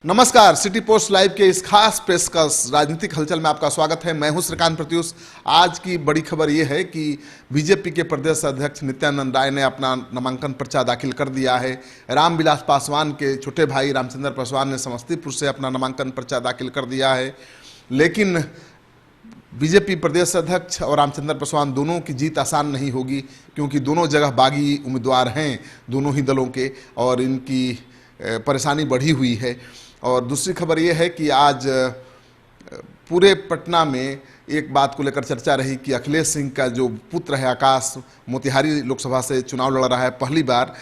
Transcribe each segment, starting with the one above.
नमस्कार, city post live के इस खास प्रेस का राजनीतिक हलचल में आपका स्वागत है। मैं हूं श्रीकांत प्रत्युष। आज की बड़ी खबर यह है कि बीजेपी के प्रदेश अध्यक्ष नित्यानंद राय ने अपना नामांकन पर्चा दाखिल कर दिया है। रामविलास पासवान के छोटे भाई रामचंद्र पासवान ने समस्तीपुर से अपना नामांकन पर्चा दाखिल कर दिया है, लेकिन बीजेपी प्रदेश अध्यक्ष और रामचंद्र पासवान दोनों की जीत आसान नहीं होगी, क्योंकि दोनों जगह बागी उम्मीदवार हैं दोनों ही दलों के, और इनकी परेशानी बढ़ी हुई है। और दूसरी खबर यह है कि आज पूरे पटना में एक बात को लेकर चर्चा रही कि अखिलेश सिंह का जो पुत्र है आकाश, मोतिहारी लोकसभा से चुनाव लड़ रहा है पहली बार।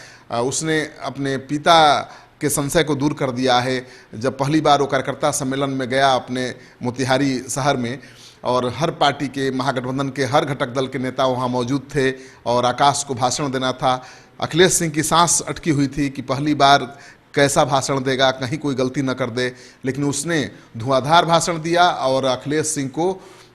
उसने अपने पिता के संशय को दूर कर दिया है जब पहली बार वो कार्यकर्ता सम्मेलन में गया अपने मोतिहारी शहर में, और हर पार्टी के महागठबंधन के हर घटक दल के नेता वहाँ मौजूद थे और आकाश को भाषण देना था। अखिलेश सिंह की सांस अटकी हुई थी कि पहली बार कैसा भाषण देगा, कहीं कोई गलती न कर दे, लेकिन उसने धुआंधार भाषण दिया और अखिलेश सिंह को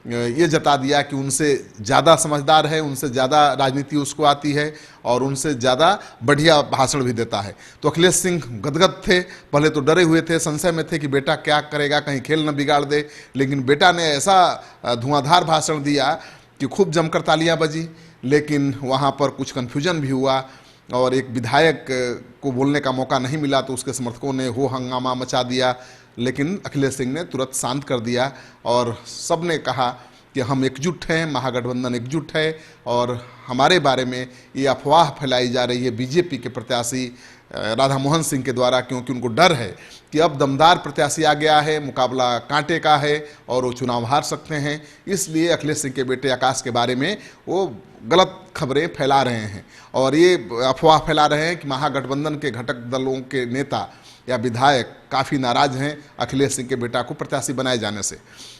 ये जता दिया कि उनसे ज़्यादा समझदार है, उनसे ज़्यादा राजनीति उसको आती है और उनसे ज़्यादा बढ़िया भाषण भी देता है। तो अखिलेश सिंह गदगद थे, पहले तो डरे हुए थे, संशय में थे कि बेटा क्या करेगा, कहीं खेल न बिगाड़ दे, लेकिन बेटा ने ऐसा धुआंधार भाषण दिया कि खूब जमकर तालियां बजी। लेकिन वहाँ पर कुछ कन्फ्यूजन भी हुआ और एक विधायक को बोलने का मौका नहीं मिला, तो उसके समर्थकों ने हो हंगामा मचा दिया, लेकिन अखिलेश सिंह ने तुरंत शांत कर दिया और सब ने कहा कि हम एकजुट हैं, महागठबंधन एकजुट है। और हमारे बारे में ये अफवाह फैलाई जा रही है बीजेपी के प्रत्याशी राधा मोहन सिंह के द्वारा, क्योंकि उनको डर है कि अब दमदार प्रत्याशी आ गया है, मुकाबला कांटे का है और वो चुनाव हार सकते हैं। इसलिए अखिलेश सिंह के बेटे आकाश के बारे में वो गलत खबरें फैला रहे हैं और ये अफवाह फैला रहे हैं कि महागठबंधन के घटक दलों के नेता या विधायक काफ़ी नाराज हैं अखिलेश सिंह के बेटा को प्रत्याशी बनाए जाने से,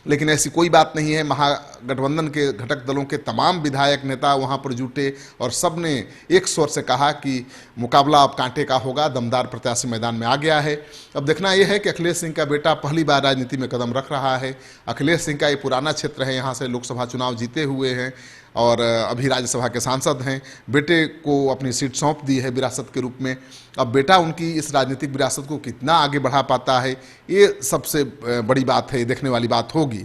लेकिन ऐसी कोई बात नहीं है। महागठबंधन के घटक दलों के तमाम विधायक नेता वहां पर जुटे और सब ने एक स्वर से कहा कि मुकाबला अब कांटे का होगा, दमदार प्रत्याशी मैदान में आ गया है। अब देखना यह है कि अखिलेश सिंह का बेटा पहली बार राजनीति में कदम रख रहा है। अखिलेश सिंह का ये पुराना क्षेत्र है, यहाँ से लोकसभा चुनाव जीते हुए हैं और अभी राज्यसभा के सांसद हैं। बेटे को अपनी सीट सौंप दी है विरासत के रूप में। अब बेटा उनकी इस राजनीतिक विरासत को कितना आगे बढ़ा पाता है, ये सबसे बड़ी बात है, देखने वाली बात होगी।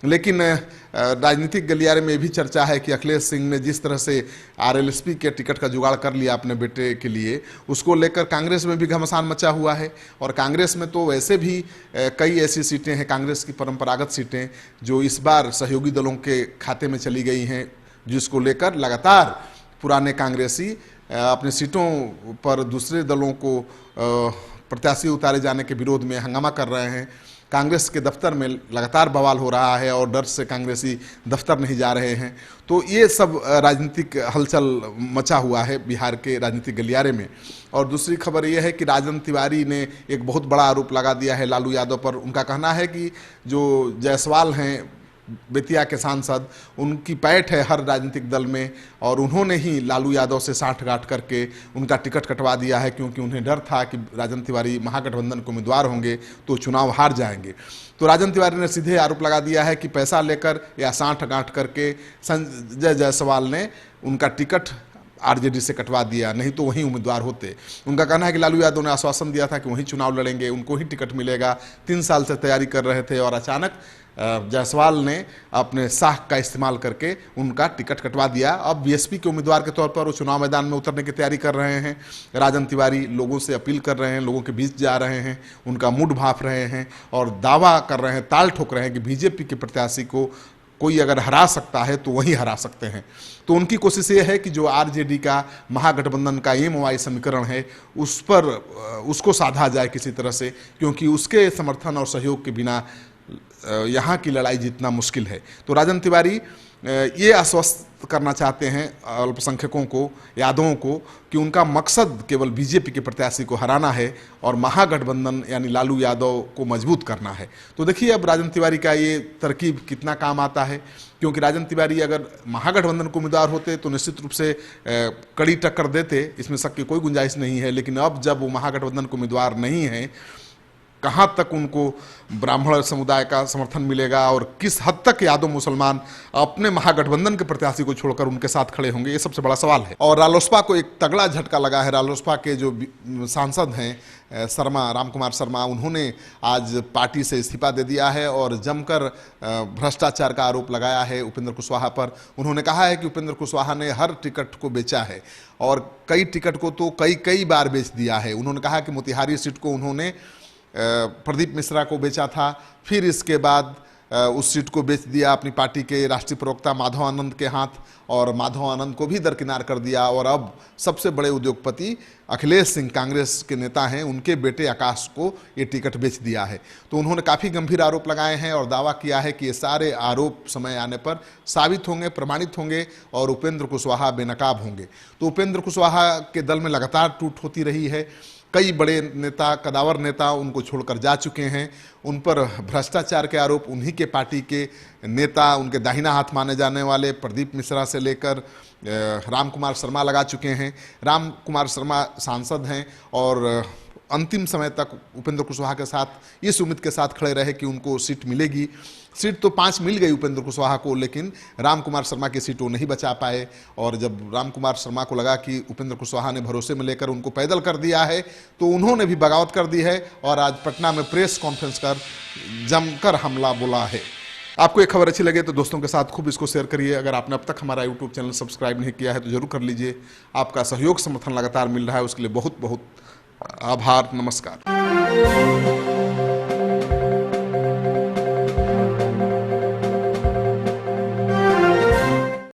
लेकिन राजनीतिक गलियारे में भी चर्चा है कि अखिलेश सिंह ने जिस तरह से आरएलएसपी के टिकट का जुगाड़ कर लिया अपने बेटे के लिए, उसको लेकर कांग्रेस में भी घमासान मचा हुआ है। और कांग्रेस में तो वैसे भी कई ऐसी सीटें हैं, कांग्रेस की परंपरागत सीटें, जो इस बार सहयोगी दलों के खाते में चली गई हैं, जिसको लेकर लगातार पुराने कांग्रेसी अपनी सीटों पर दूसरे दलों को प्रत्याशी उतारे जाने के विरोध में हंगामा कर रहे हैं। कांग्रेस के दफ्तर में लगातार बवाल हो रहा है और डर से कांग्रेसी दफ्तर नहीं जा रहे हैं। तो ये सब राजनीतिक हलचल मचा हुआ है बिहार के राजनीतिक गलियारे में। और दूसरी खबर यह है कि राजन तिवारी ने एक बहुत बड़ा आरोप लगा दिया है लालू यादव पर। उनका कहना है कि जो जायसवाल हैं बेतिया के सांसद, उनकी पैठ है हर राजनीतिक दल में और उन्होंने ही लालू यादव से साठगांठ करके उनका टिकट कटवा दिया है, क्योंकि उन्हें डर था कि राजन तिवारी महागठबंधन के उम्मीदवार होंगे तो चुनाव हार जाएंगे। तो राजन तिवारी ने सीधे आरोप लगा दिया है कि पैसा लेकर या साठगांठ करके संजय जायसवाल ने उनका टिकट आरजेडी से कटवा दिया, नहीं तो वहीं उम्मीदवार होते। उनका कहना है कि लालू यादव ने आश्वासन दिया था कि वहीं चुनाव लड़ेंगे, उनको ही टिकट मिलेगा। 3 साल से तैयारी कर रहे थे और अचानक जायसवाल ने अपने साख का इस्तेमाल करके उनका टिकट कटवा दिया। अब बीएसपी के उम्मीदवार के तौर पर वो चुनाव मैदान में उतरने की तैयारी कर रहे हैं। राजन तिवारी लोगों से अपील कर रहे हैं, लोगों के बीच जा रहे हैं, उनका मूड भांप रहे हैं और दावा कर रहे हैं, ताल ठोक रहे हैं कि बीजेपी के प्रत्याशी को कोई अगर हरा सकता है तो वही हरा सकते हैं। तो उनकी कोशिश ये है कि जो आरजेडी का महागठबंधन का एमओआई समीकरण है उस पर उसको साधा जाए किसी तरह से, क्योंकि उसके समर्थन और सहयोग के बिना यहाँ की लड़ाई जीतना मुश्किल है। तो राजन तिवारी ये आश्वस्त करना चाहते हैं अल्पसंख्यकों को, यादवों को, कि उनका मकसद केवल बीजेपी के प्रत्याशी को हराना है और महागठबंधन यानी लालू यादव को मजबूत करना है। तो देखिए अब राजन तिवारी का ये तरकीब कितना काम आता है, क्योंकि राजन तिवारी अगर महागठबंधन को उम्मीदवार होते तो निश्चित रूप से कड़ी टक्कर देते, इसमें शक की कोई गुंजाइश नहीं है। लेकिन अब जब वो महागठबंधन को उम्मीदवार नहीं है कहां तक उनको ब्राह्मण समुदाय का समर्थन मिलेगा और किस हद तक यादव मुसलमान अपने महागठबंधन के प्रत्याशी को छोड़कर उनके साथ खड़े होंगे, ये सबसे बड़ा सवाल है। और रालोसपा को एक तगड़ा झटका लगा है। रालोसपा के जो सांसद हैं शर्मा, रामकुमार शर्मा, उन्होंने आज पार्टी से इस्तीफा दे दिया है और जमकर भ्रष्टाचार का आरोप लगाया है उपेंद्र कुशवाहा पर। उन्होंने कहा है कि उपेंद्र कुशवाहा ने हर टिकट को बेचा है और कई टिकट को तो कई बार बेच दिया है। उन्होंने कहा कि मोतिहारी सीट को उन्होंने प्रदीप मिश्रा को बेचा था, फिर इसके बाद उस सीट को बेच दिया अपनी पार्टी के राष्ट्रीय प्रवक्ता माधव आनंद के हाथ, और माधव आनंद को भी दरकिनार कर दिया। और अब सबसे बड़े उद्योगपति अखिलेश सिंह, कांग्रेस के नेता हैं, उनके बेटे आकाश को ये टिकट बेच दिया है। तो उन्होंने काफ़ी गंभीर आरोप लगाए हैं और दावा किया है कि ये सारे आरोप समय आने पर साबित होंगे, प्रमाणित होंगे और उपेंद्र कुशवाहा बेनकाब होंगे। तो उपेंद्र कुशवाहा के दल में लगातार टूट होती रही है। कई बड़े नेता, कदावर नेता उनको छोड़कर जा चुके हैं। उन पर भ्रष्टाचार के आरोप उन्हीं के पार्टी के नेता, उनके दाहिना हाथ माने जाने वाले प्रदीप मिश्रा से लेकर रामकुमार शर्मा लगा चुके हैं। रामकुमार शर्मा सांसद हैं और अंतिम समय तक उपेंद्र कुशवाहा के साथ इस उम्मीद के साथ खड़े रहे कि उनको सीट मिलेगी। सीट तो 5 मिल गई उपेंद्र कुशवाहा को, लेकिन रामकुमार शर्मा की सीट वो नहीं बचा पाए। और जब रामकुमार शर्मा को लगा कि उपेंद्र कुशवाहा ने भरोसे में लेकर उनको पैदल कर दिया है, तो उन्होंने भी बगावत कर दी है और आज पटना में प्रेस कॉन्फ्रेंस कर जमकर हमला बोला है। आपको ये खबर अच्छी लगे तो दोस्तों के साथ खूब इसको शेयर करिए। अगर आपने अब तक हमारा यूट्यूब चैनल सब्सक्राइब नहीं किया है तो जरूर कर लीजिए। आपका सहयोग समर्थन लगातार मिल रहा है, उसके लिए बहुत बहुत आभार। नमस्कार।